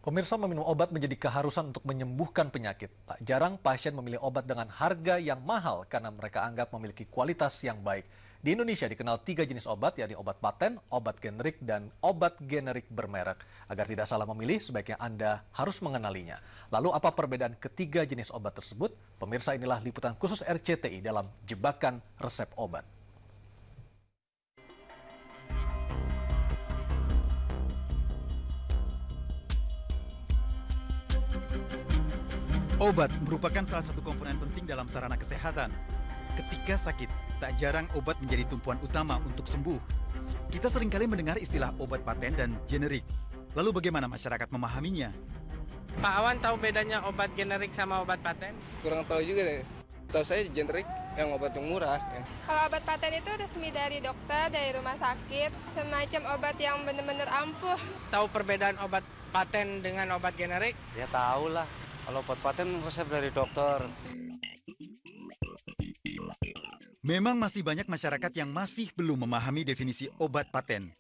Pemirsa, meminum obat menjadi keharusan untuk menyembuhkan penyakit. Tak jarang pasien memilih obat dengan harga yang mahal karena mereka anggap memiliki kualitas yang baik. Di Indonesia dikenal 3 jenis obat, yakni obat paten, obat generik, dan obat generik bermerek. Agar tidak salah memilih, sebaiknya Anda harus mengenalinya. Lalu apa perbedaan ketiga jenis obat tersebut? Pemirsa, inilah liputan khusus RCTI dalam Jebakan Resep Obat. Obat merupakan salah satu komponen penting dalam sarana kesehatan. Ketika sakit, tak jarang obat menjadi tumpuan utama untuk sembuh. Kita seringkali mendengar istilah obat paten dan generik. Lalu bagaimana masyarakat memahaminya? Pak Awan tahu bedanya obat generik sama obat paten? Kurang tahu juga deh. Tahu saya generik yang obat yang murah. Ya. Kalau obat paten itu resmi dari dokter, dari rumah sakit, semacam obat yang benar-benar ampuh. Tahu perbedaan obat paten dengan obat generik? Ya tahu lah. Kalau obat paten resep dari dokter. Memang masih banyak masyarakat yang masih belum memahami definisi obat paten.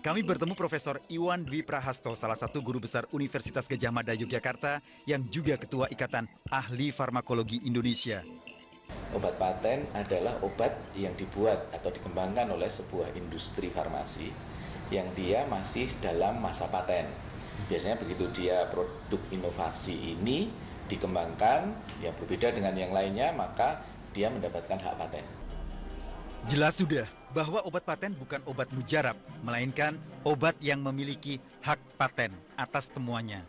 Kami bertemu Profesor Iwan Dwi Prahasto, salah satu guru besar Universitas Gadjah Mada Yogyakarta yang juga Ketua Ikatan Ahli Farmakologi Indonesia. Obat paten adalah obat yang dibuat atau dikembangkan oleh sebuah industri farmasi yang dia masih dalam masa paten. Biasanya begitu dia produk inovasi ini dikembangkan yang berbeda dengan yang lainnya, maka dia mendapatkan hak paten. Jelas sudah bahwa obat paten bukan obat mujarab, melainkan obat yang memiliki hak paten atas temuannya.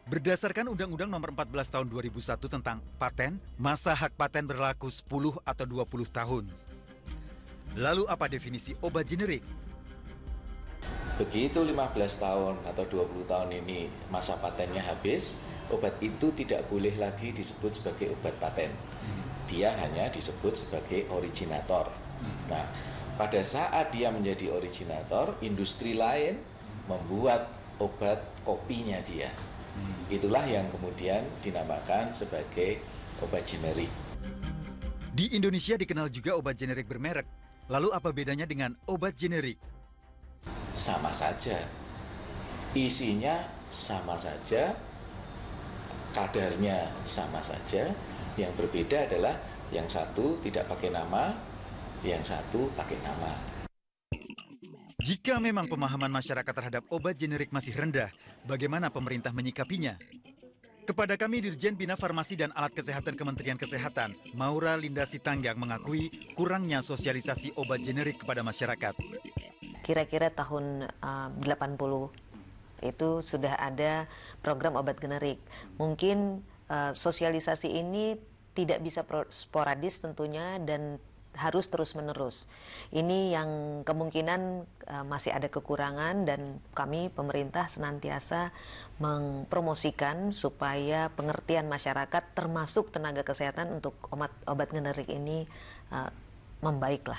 Berdasarkan Undang-Undang Nomor 14 Tahun 2001 tentang paten, masa hak paten berlaku 10 atau 20 tahun. Lalu apa definisi obat generik? Begitu 15 tahun atau 20 tahun ini masa patennya habis, obat itu tidak boleh lagi disebut sebagai obat paten. Dia hanya disebut sebagai originator. Nah, pada saat dia menjadi originator, industri lain membuat obat kopinya dia. Itulah yang kemudian dinamakan sebagai obat generik. Di Indonesia dikenal juga obat generik bermerek. Lalu apa bedanya dengan obat generik? Sama saja, isinya sama saja, kadarnya sama saja. Yang berbeda adalah yang satu tidak pakai nama, yang satu pakai nama. Jika memang pemahaman masyarakat terhadap obat generik masih rendah, bagaimana pemerintah menyikapinya? Kepada kami, Dirjen Bina Farmasi dan Alat Kesehatan Kementerian Kesehatan, Maura Linda Sitanggang mengakui kurangnya sosialisasi obat generik kepada masyarakat. Kira-kira tahun 80 itu sudah ada program obat generik. Mungkin sosialisasi ini tidak bisa sporadis tentunya dan harus terus-menerus. Ini yang kemungkinan masih ada kekurangan dan kami pemerintah senantiasa mempromosikan supaya pengertian masyarakat termasuk tenaga kesehatan untuk obat generik ini membaiklah.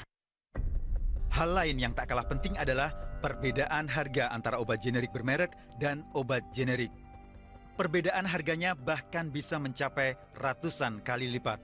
Hal lain yang tak kalah penting adalah perbedaan harga antara obat generik bermerek dan obat generik. Perbedaan harganya bahkan bisa mencapai ratusan kali lipat.